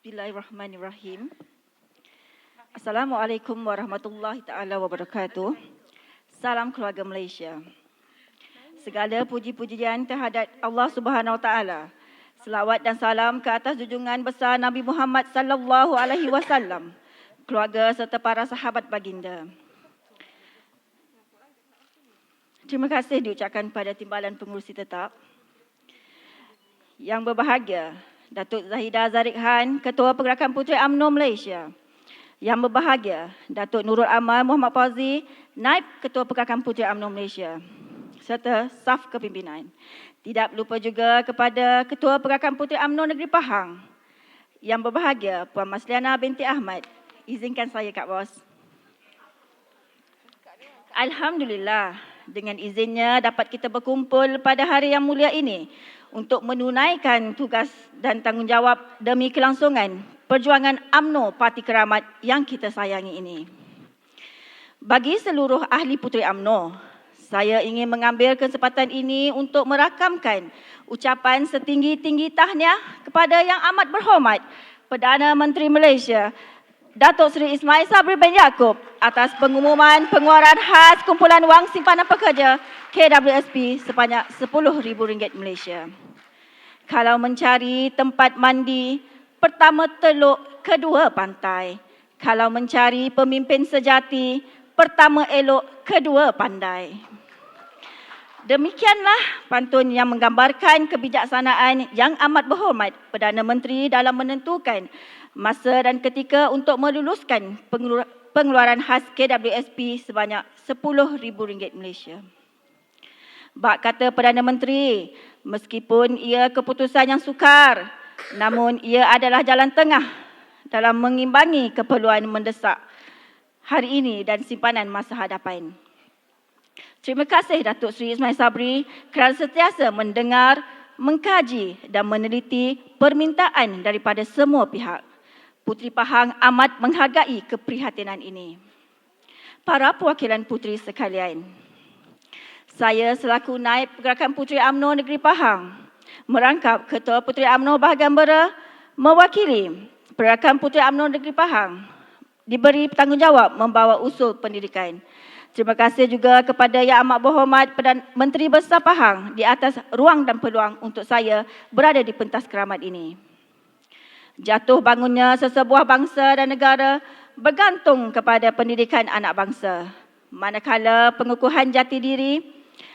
Bismillahirrahmanirrahim. Assalamualaikum warahmatullahi taala wabarakatuh. Salam keluarga Malaysia. Segala puji-pujian terhadap Allah Subhanahu Wa Taala. Selawat dan salam ke atas junjungan besar Nabi Muhammad sallallahu alaihi wasallam, keluarga serta para sahabat baginda. Terima kasih diucapkan pada Timbalan Pengurusi Tetap. Yang berbahagia, Datuk Zahidah Zarif Khan, Ketua Pergerakan Puteri UMNO Malaysia. Yang berbahagia, Datuk Nurul Amal Muhammad Fauzi, Naib Ketua Pergerakan Puteri UMNO Malaysia, serta staf kepimpinan. Tidak lupa juga kepada Ketua Pergerakan Puteri UMNO Negeri Pahang. Yang berbahagia, Puan Masliana binti Ahmad. Izinkan saya, Kak Bos. Alhamdulillah, dengan izinnya dapat kita berkumpul pada hari yang mulia ini untuk menunaikan tugas dan tanggungjawab demi kelangsungan perjuangan UMNO Parti Keramat yang kita sayangi ini. Bagi seluruh ahli Puteri UMNO, saya ingin mengambil kesempatan ini untuk merakamkan ucapan setinggi-tinggi tahniah kepada Yang Amat Berhormat Perdana Menteri Malaysia, Datuk Seri Ismail Sabri bin Yaakob atas pengumuman pengeluaran khas kumpulan wang simpanan pekerja KWSP sebanyak RM10,000 Malaysia. Kalau mencari tempat mandi, pertama teluk, kedua pantai. Kalau mencari pemimpin sejati, pertama elok, kedua pandai. Demikianlah pantun yang menggambarkan kebijaksanaan Yang Amat Berhormat Perdana Menteri dalam menentukan masa dan ketika untuk meluluskan pengeluaran khas KWSP sebanyak RM10,000 Malaysia. Bak kata Perdana Menteri, meskipun ia keputusan yang sukar, namun ia adalah jalan tengah dalam mengimbangi keperluan mendesak hari ini dan simpanan masa hadapan. Terima kasih Datuk Seri Ismail Sabri kerana sentiasa mendengar, mengkaji dan meneliti permintaan daripada semua pihak. Puteri Pahang amat menghargai keprihatinan ini. Para perwakilan puteri sekalian, saya selaku Naib Pergerakan Puteri UMNO Negeri Pahang merangkap Ketua Puteri UMNO Bahagian Bera mewakili Pergerakan Puteri UMNO Negeri Pahang diberi tanggungjawab membawa usul pendidikan. Terima kasih juga kepada Yang Amat Berhormat Perdana Menteri Besar Pahang di atas ruang dan peluang untuk saya berada di pentas keramat ini. Jatuh bangunnya sesebuah bangsa dan negara bergantung kepada pendidikan anak bangsa. Manakala pengukuhan jati diri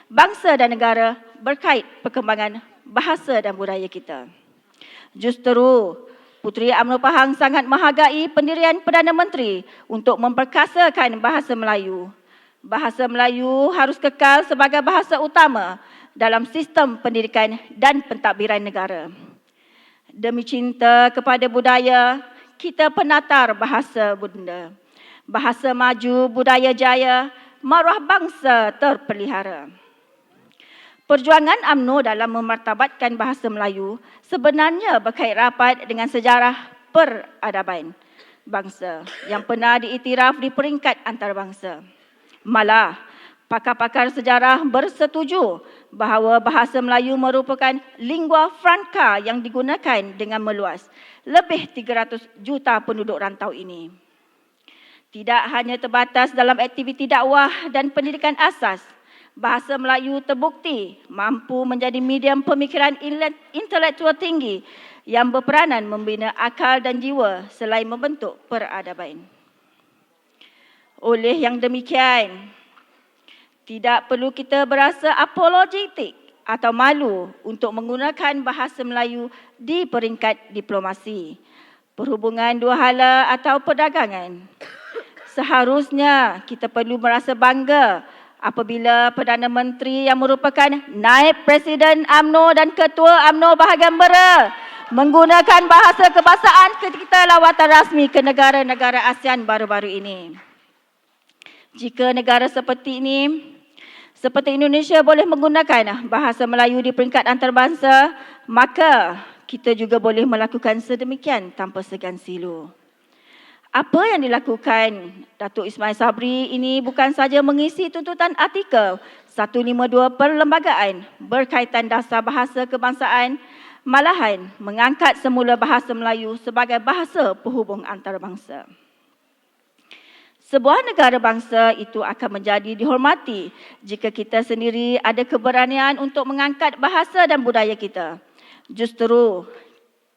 bangsa dan negara berkait perkembangan bahasa dan budaya kita. Justru Puteri UMNO Pahang sangat menghargai pendirian Perdana Menteri untuk memperkasakan bahasa Melayu. Bahasa Melayu harus kekal sebagai bahasa utama dalam sistem pendidikan dan pentadbiran negara. Demi cinta kepada budaya, kita penatar bahasa bunda. Bahasa maju, budaya jaya, maruah bangsa terpelihara. Perjuangan UMNO dalam memartabatkan bahasa Melayu sebenarnya berkait rapat dengan sejarah peradaban bangsa yang pernah diiktiraf di peringkat antarabangsa. Malah, pakar-pakar sejarah bersetuju bahawa bahasa Melayu merupakan lingua franca yang digunakan dengan meluas lebih 300 juta penduduk rantau ini. Tidak hanya terbatas dalam aktiviti dakwah dan pendidikan asas, bahasa Melayu terbukti mampu menjadi medium pemikiran intelektual tinggi yang berperanan membina akal dan jiwa selain membentuk peradaban. Oleh yang demikian, tidak perlu kita berasa apologetik atau malu untuk menggunakan bahasa Melayu di peringkat diplomasi, perhubungan dua hala atau perdagangan. Seharusnya kita perlu merasa bangga apabila Perdana Menteri yang merupakan Naib Presiden UMNO dan Ketua UMNO Bahagian Bera menggunakan bahasa kebangsaan ketika lawatan rasmi ke negara-negara ASEAN baru-baru ini. Jika negara seperti Indonesia boleh menggunakan bahasa Melayu di peringkat antarabangsa, maka kita juga boleh melakukan sedemikian tanpa segan silu. Apa yang dilakukan Datuk Ismail Sabri ini bukan saja mengisi tuntutan artikel 152 Perlembagaan berkaitan dasar bahasa kebangsaan Malahan mengangkat semula bahasa Melayu sebagai bahasa penghubung antarabangsa. Sebuah negara bangsa itu akan menjadi dihormati jika kita sendiri ada keberanian untuk mengangkat bahasa dan budaya kita. Justru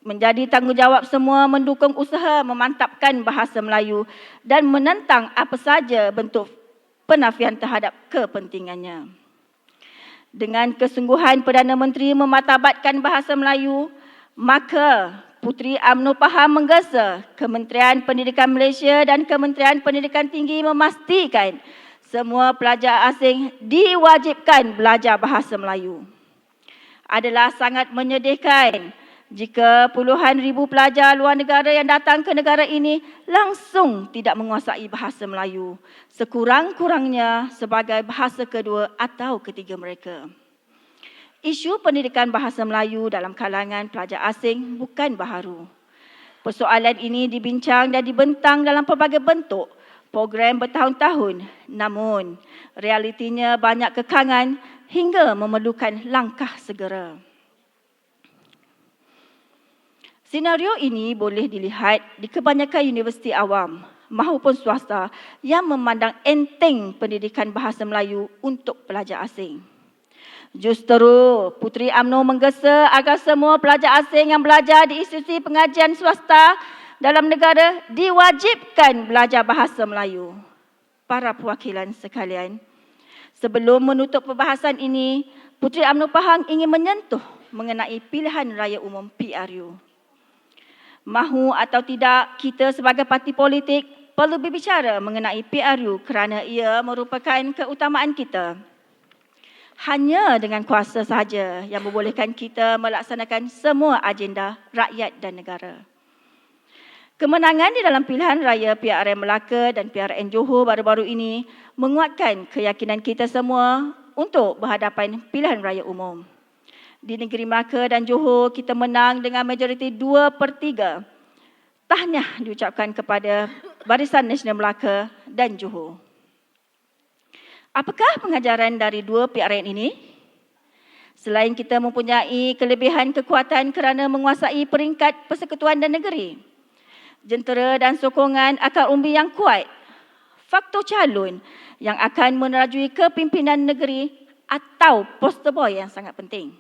menjadi tanggungjawab semua mendukung usaha memantapkan bahasa Melayu dan menentang apa saja bentuk penafian terhadap kepentingannya. Dengan kesungguhan Perdana Menteri memartabatkan bahasa Melayu, maka Puteri UMNO Pahang menggesa Kementerian Pendidikan Malaysia dan Kementerian Pendidikan Tinggi memastikan semua pelajar asing diwajibkan belajar bahasa Melayu. Adalah sangat menyedihkan jika puluhan ribu pelajar luar negara yang datang ke negara ini langsung tidak menguasai bahasa Melayu, sekurang-kurangnya sebagai bahasa kedua atau ketiga mereka. Isu pendidikan bahasa Melayu dalam kalangan pelajar asing bukan baharu. Persoalan ini dibincang dan dibentang dalam pelbagai bentuk program bertahun-tahun, namun realitinya banyak kekangan hingga memerlukan langkah segera. Senario ini boleh dilihat di kebanyakan universiti awam maupun swasta yang memandang enteng pendidikan bahasa Melayu untuk pelajar asing. Justru Puteri UMNO menggesa agar semua pelajar asing yang belajar di institusi pengajian swasta dalam negara diwajibkan belajar bahasa Melayu. Para perwakilan sekalian, sebelum menutup perbahasan ini, Puteri UMNO Pahang ingin menyentuh mengenai pilihan raya umum PRU. Mahu atau tidak, kita sebagai parti politik perlu berbicara mengenai PRU kerana ia merupakan keutamaan kita. Hanya dengan kuasa sahaja yang membolehkan kita melaksanakan semua agenda rakyat dan negara. Kemenangan di dalam pilihan raya PRN Melaka dan PRN Johor baru-baru ini menguatkan keyakinan kita semua untuk berhadapan pilihan raya umum. Di negeri Melaka dan Johor, kita menang dengan majoriti 2/3. Tahniah diucapkan kepada Barisan Nasional Melaka dan Johor. Apakah pengajaran dari dua PRN ini? Selain kita mempunyai kelebihan kekuatan kerana menguasai peringkat persekutuan dan negeri, jentera dan sokongan akar umbi yang kuat, faktor calon yang akan menerajui kepimpinan negeri atau poster boy yang sangat penting.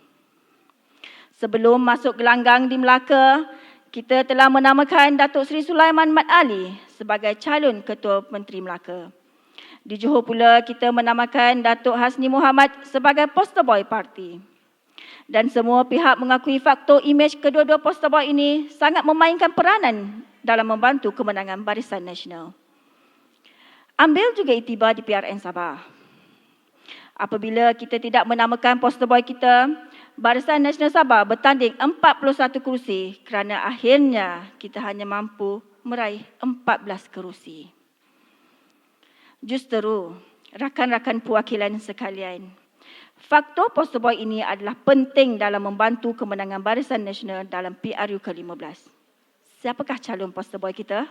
Sebelum masuk gelanggang di Melaka, kita telah menamakan Datuk Seri Sulaiman Mat Ali sebagai calon Ketua Menteri Melaka. Di Johor pula, kita menamakan Datuk Hasni Muhammad sebagai poster boy parti. Dan semua pihak mengakui faktor imej kedua-dua poster boy ini sangat memainkan peranan dalam membantu kemenangan Barisan Nasional. Ambil juga iktibar di PRN Sabah. Apabila kita tidak menamakan poster boy kita, Barisan Nasional Sabah bertanding 41 kerusi kerana akhirnya kita hanya mampu meraih 14 kerusi. Justru, rakan-rakan perwakilan sekalian, faktor poster boy ini adalah penting dalam membantu kemenangan Barisan Nasional dalam PRU ke-15. Siapakah calon poster boy kita?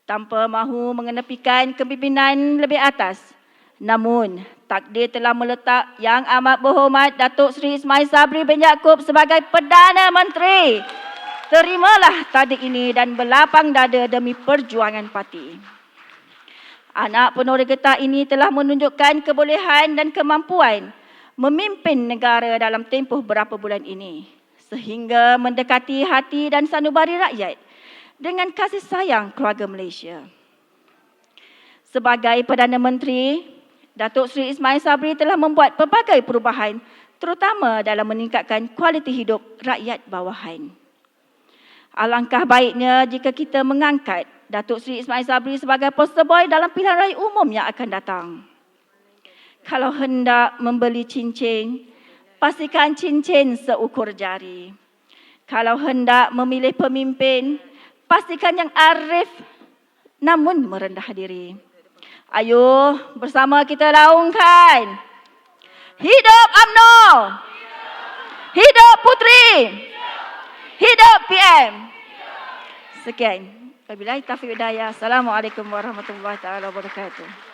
Tanpa mahu mengenepikan kepimpinan lebih atas, namun takdir telah meletak Yang Amat Berhormat Datuk Seri Ismail Sabri bin Yaakob sebagai Perdana Menteri. Terimalah takdir ini dan berlapang dada demi perjuangan parti. Anak penuh getah ini telah menunjukkan kebolehan dan kemampuan memimpin negara dalam tempoh berapa bulan ini, sehingga mendekati hati dan sanubari rakyat dengan kasih sayang keluarga Malaysia. Sebagai Perdana Menteri, Datuk Seri Ismail Sabri telah membuat pelbagai perubahan, terutama dalam meningkatkan kualiti hidup rakyat bawahan. Alangkah baiknya jika kita mengangkat Datuk Seri Ismail Sabri sebagai poster boy dalam pilihan raya umum yang akan datang. Kalau hendak membeli cincin, pastikan cincin seukur jari. Kalau hendak memilih pemimpin, pastikan yang arif namun merendah diri. Ayo bersama kita laungkan. Hidup UMNO! Hidup Puteri! Hidup PM! Sekian. Wabillahi taufiq wal hidayah. Assalamualaikum warahmatullahi wabarakatuh.